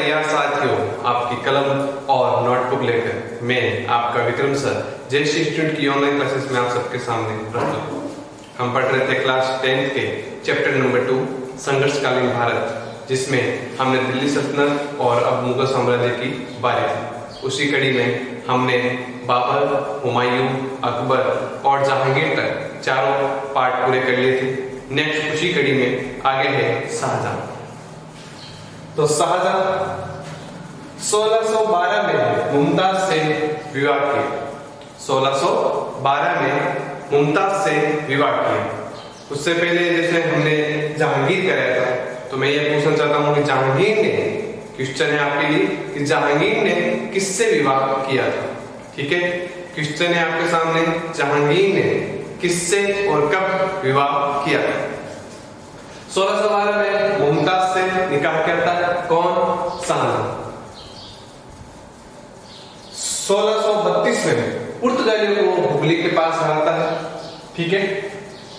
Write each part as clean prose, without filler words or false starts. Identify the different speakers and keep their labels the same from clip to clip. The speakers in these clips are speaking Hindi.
Speaker 1: तैयार साथियों, आपकी कलम और नोटबुक लेकर मैं आपका विक्रम सर जयश्री स्टूडेंट की ऑनलाइन क्लासेस में आप सबके सामने प्रस्तुत हूँ। हम पढ़ रहे थे क्लास 10th के चैप्टर नंबर 2 संघर्षकालीन भारत, जिसमें हमने दिल्ली सल्तनत और अब मुगल साम्राज्य की बारी थी। उसी कड़ी में हमने बाबर, हुमायूं, अकबर और जहांगीर तक चारों पार्ट पूरे कर लिए थे। नेक्स्ट उसी कड़ी में आगे है शाहजहां। तो शाहजहां 1612 में मुमताज से विवाह किया। 1612 में मुमताज से विवाह किया। उससे पहले जैसे हमने जहांगीर कराया था, तो मैं ये पूछना चाहता हूँ कि जहांगीर ने, क्वेश्चन है आपके लिए कि जहांगीर ने किससे विवाह किया था। ठीक है, क्वेश्चन है आपके सामने, जहांगीर ने किससे और कब विवाह किया था। 1612 में मुमताज से निकाह करता है कौन? शाहजहां। 1632 में पुर्तगालियों को हुगली के पास हराता है। ठीक है,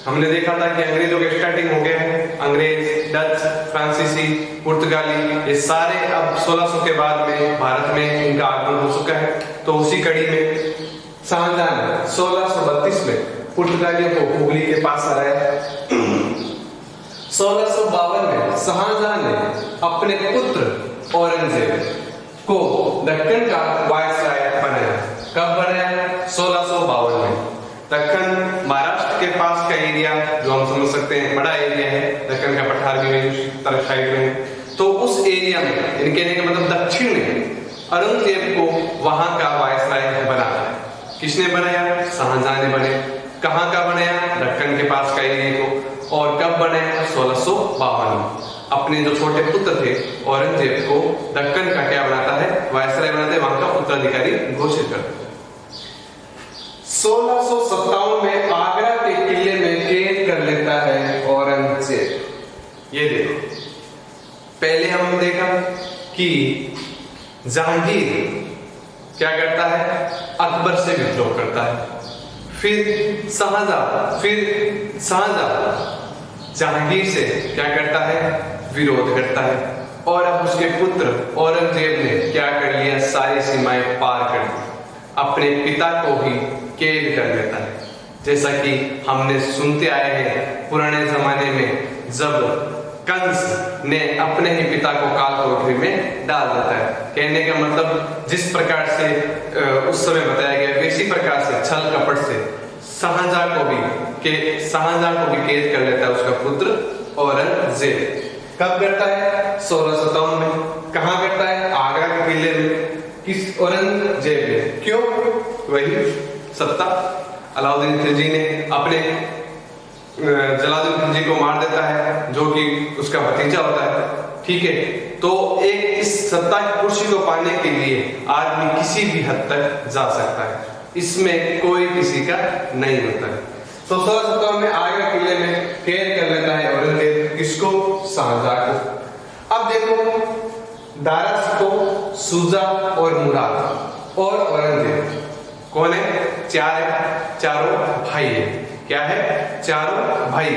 Speaker 1: हमने देखा था कि अंग्रेजों के स्टार्टिंग हो गया है। अंग्रेज, डच, फ्रांसीसी, पुर्तगाली, ये सारे अब 1600 के बाद में भारत में इनका आगमन हो चुका है। तो उसी कड़ी में शाहजहां ने 1632 में पुर्तगालियों को हुगली के पास हराया। 1652 में शाहजहां ने अपने पुत्र औरंगजेब को दक्कन का वायसराय बनाया। कब बनाया? 1652 में। दक्कन महाराष्ट्र के पास का एरिया, जो हम समझ सकते हैं बड़ा एरिया है, दक्कन का पठार भी तरफ साइड में। तो उस एरिया में, इनके कहने का मतलब दक्षिण में, औरंगजेब को वहां का वायसराय बनाया। किसने बनाया? शाहजहां ने बनाया। कहां का बनाया? दक्कन के पास का एरिया को। और कब बनाया? 1652 में। अपने जो छोटे पुत्र थे औरंगजेब को दक्कन का क्या बनाता है? वायसराय बनाते हैं, वहां का उत्तराधिकारी घोषित करते हैं। 1657 में आगरा के किले में कैद कर लेता है औरंगजेब। ये देखो, पहले हमने देखा कि जहांगीर क्या करता है? अकबर से विद्रोह करता है। फिर शाहजहां जहांगीर से क्या करता है? विरोध करता है। और अब उसके पुत्र औरंगजेब ने क्या कर लिया? सारी सीमाएं पार कर दी, अपने पिता को ही कैद कर लेता है। जैसा कि हमने सुनते आए हैं पुराने जमाने में, जब कंस ने अपने ही पिता को काल कोठरी में डाल देता है। कहने का मतलब जिस प्रकार से उस समय बताया गया, वैसी प्रकार से छल कपट से शाहजहां को भी कैद कर लेता है उसका पुत्र औरंगजेब। कब करता है? 1657 में। कहां करता है? आगरा के किले में। किस? औरंगजेब ने। क्यों? वही सत्ता। अलाउद्दीन खिलजी ने अपने जलालुद्दीन खिलजी को मार देता है, जो कि उसका भतीजा होता है। ठीक है, तो एक इस सत्ता की कुर्सी को पाने के लिए आदमी किसी भी हद तक जा सकता है, इसमें कोई किसी का नहीं होता है। तो 1657 में आगरा किले में कैद कर लेता है औरंगजेब। किसको? शाहजहां को। अब देखो, दारा शिकोह, शुजा और मुराद और औरंगजेब कौन है? चार है, चारों भाई है। क्या है? चारों भाई।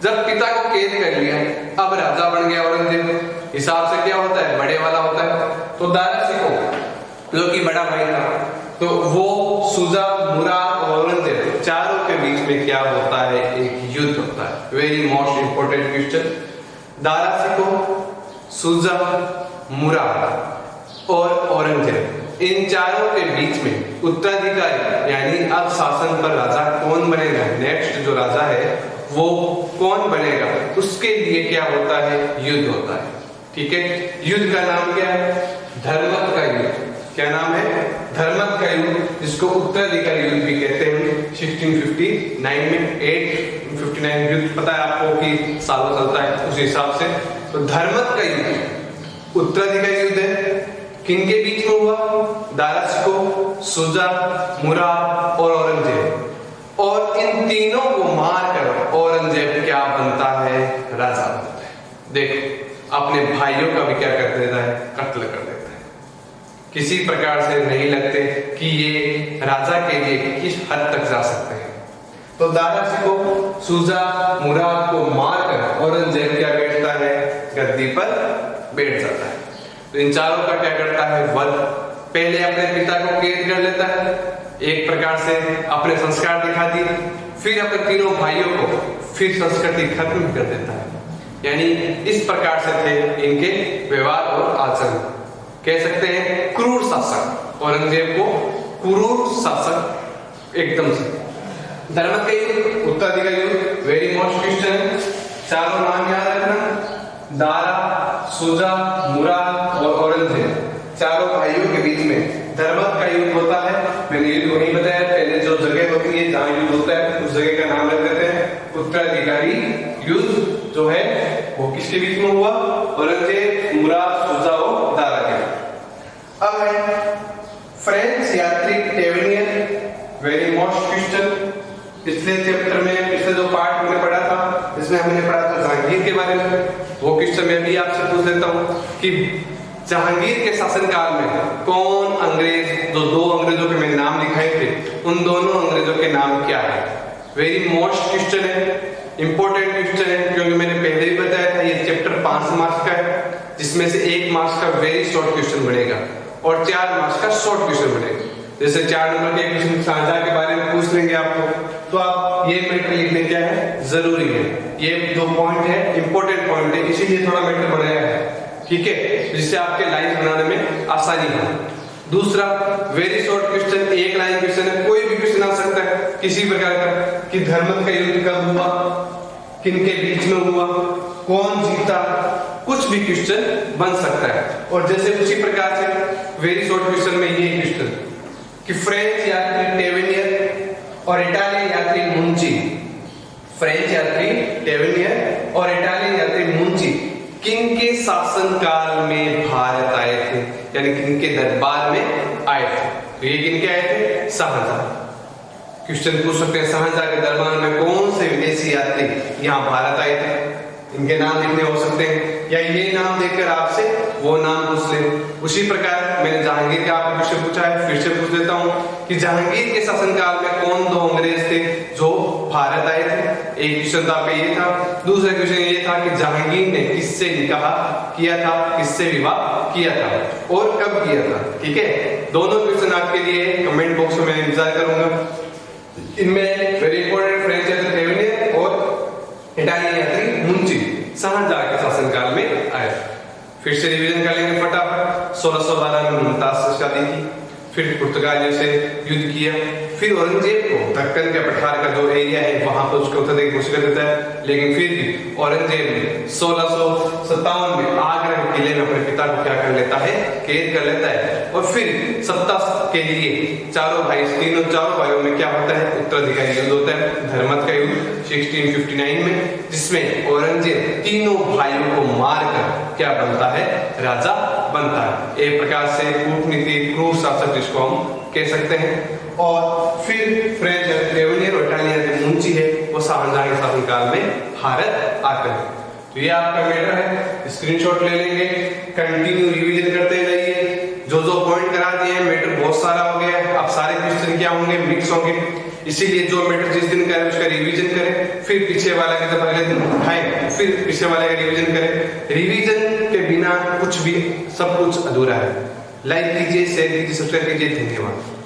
Speaker 1: जब पिता को कैद कर लिया, अब राजा बन गया औरंगजेब। हिसाब से क्या होता है? बड़े वाला होता है। तो दारा शिकोह जो कि बड़ा भाई था, तो वो शुजा, मुराद और औरंगजेब चारों के बीच में क्या होता है? एक युद्ध होता है। Very most important question. Dara Shikoh, Shuja, Murad और औरंगजेब, इन चारों के बीच में उत्तराधिकारी यानी अब शासन पर राजा कौन बनेगा? नेक्स्ट जो राजा है वो कौन बनेगा? उसके लिए क्या होता है? युद्ध होता है। ठीक है, युद्ध का नाम क्या है? धर्मत का युद्ध। क्या नाम है? धर्मत का युद्ध, जिसको उत्तराधिकारी युद्ध भी कहते हैं। 1659 में 859 युद्ध, पता है आपको कि सालों चलता है उस हिसाब से। तो धर्मत का युद्ध उत्तराधिकारी युद्ध है। किनके बीच में हुआ? दारा शिकोह, शुजा, मुराद और औरंगजेब। और इन तीनों को मारकर औरंगजेब क्या बनता है? राजा बनता है। देखो, अपने भाइयों का भी क्या कर देता है? कत्ल कर देता है। किसी प्रकार से नहीं लगते कि ये राजा के लिए किस हद तक जा सकते हैं। तो दारा शिकोह, शुजा, मुराद को मारकर औरंगजेब क्या बैठता है? गद्दी पर बैठ जाता है। तो इन चारों का क्या करता है वध। पहले अपने पिता को कैद कर लेता है, एक प्रकार से अपने संस्कार दिखा दिए, फिर अपने तीनों भाइयों को फिर संस्कृति खत्म कर देता है। यानी इस प्रकार से थे इनके व्यवहार और आचरण। कह सकते हैं क्रूर शासक, औरंगजेब को क्रूर शासक एकदम से। धर्म के युद्ध, उत्तराधिकारी युद्ध वेरी मोस्ट क्वेश्चन है। चारों नाम याद रखना, दारा, शुजा, मुराद और औरंगजेब, चारों भाइयों के बीच में धर्मक का युद्ध होता है। मैंने युद्ध वही बताया, पहले जो जगह होती है जहां युद्ध होता है उस जगह का नाम रख देते हैं उत्तराधिकारी युद्ध। जो है वो किसके बीच में हुआ? औरंगजेब, मुराद, शुजा और दारा के। अब है फ्रेंच यात्री टेवेनियर, वेरी मोस्ट क्वेश्चन। पिछले चैप्टर में, पिछले जो पार्ट हमने पढ़ा था इसमें हमने पढ़ा था जहांगीर के बारे में। वो क्वेश्चन मैं भी आपसे पूछ लेता हूँ कि जहांगीर के शासनकाल में कौन अंग्रेज, जो दो अंग्रेजों के मैंने नाम लिखाए थे, उन दोनों अंग्रेजों के नाम क्या है? वेरी मोस्ट क्वेश्चन है, इंपॉर्टेंट क्वेश्चन है, क्योंकि मैंने पहले भी बताया था ये चैप्टर 5 मार्क्स का है, जिसमें से 1 मार्क्स का वेरी शॉर्ट क्वेश्चन बनेगा और 4 मार्क्स का शॉर्ट क्वेश्चन बनेगा। जैसे 4 नंबर के क्वेश्चन शाहजहां के बारे में पूछ लेंगे आपको, तो आप ये मैटर लिखने क्या है जरूरी है। ये जो पॉइंट है इंपॉर्टेंट पॉइंट है, इसीलिए थोड़ा मैटर बनाया है, ठीक है, जिससे आपके लाइन बनाने में आसानी हो। दूसरा very short question, 1 line question है, कोई भी क्वेश्चन आ सकता है किसी प्रकार का, कि धर्म का युद्ध कब हुआ, किनके बीच में हुआ, कौन जीता, कुछ भी क्वेश्चन बन सकता है। और जैसे उसी प्रकार से वेरी शॉर्ट क्वेश्चन में ये क्वेश्चन कि फ्रेंच यात्री टेवेनियर और इटालियन यात्री मुंची, फ्रेंच यात्री टेवेनियर और इटालियन यात्री मुंची किनके शासनकाल में भारत आए थे, यानी किनके दरबार में आए थे? तो ये किनके आए थे? शाहजहां। क्वेश्चन पूछ सकते हैं शाहजहां के दरबार में कौन से विदेशी यात्री यहाँ भारत आए थे, इनके नाम लिखने हो सकते हैं, या ये नाम देखकर आपसे वो नाम पूछ ले। उसी प्रकार मैंने जहांगीर का आपको क्वेश्चन पूछा है, फिर से पूछ लेता हूँ कि जहांगीर के शासनकाल में कौन 2 अंग्रेज थे जो भारत आए थे? एक क्वेश्चन तो आपका ये था। दूसरा क्वेश्चन ये था कि जहांगीर ने किससे निकाह किया था, किससे विवाह किया था और कब किया था? ठीक है, दोनों क्वेश्चन आपके लिए कमेंट बॉक्स में मैं इंतजार करूंगा। इनमें वेरी इंपॉर्टेंट फ्रेंच यात्री टेवेनियर और इटालियन यात्री मुंची शाहजहां के शासनकाल में आए। फिर से रिवीजन कर लेंगे फटाफट। 1612 में मुमताज से शादी की, फिर पुर्तगालियों से युद्ध किया, फिर औरंगजेब को दक्कन के पठार का जो एरिया है वहां पर उसको कोशिश कर देता है, लेकिन फिर भी औरंगजेब ने 1657 में आगरा के किले में अपने पिता को क्या कर लेता है? कैद कर लेता है। और फिर सत्ता के लिए चारों भाइयों में क्या होता है? उत्तराधिकारी युद्ध होता है, धर्मत का युद्ध 1659 में, जिसमें औरंगजेब तीनों भाइयों को मारकर क्या बनता है? राजा बनता है। एक प्रकार से कूटनीति, क्रूर शासक जिसको हम कह सकते हैं। और फिर फ्रेंच टेवेनियर और इटालियन मुंची है वो शाहजहां के शासनकाल में भारत आते हैं। तो ये आपका मैटर है, स्क्रीनशॉट ले लेंगे, कंटिन्यू रिवीजन करते जाइए। जो जो पॉइंट करा दिए हैं, मैटर बहुत सारा हो गया है, अब सारे क्वेश्चन क्या होंगे? मिक्स होंगे, इसीलिए जो मैटर जिस दिन करें उसका रिवीजन करें, फिर पीछे वाला के जब अगले दिन उठाएं फिर पीछे वाले का रिवीजन करें। रिवीजन के बिना कुछ भी, सब कुछ अधूरा है। लाइक कीजिए, शेयर कीजिए, सब्सक्राइब कीजिए। धन्यवाद।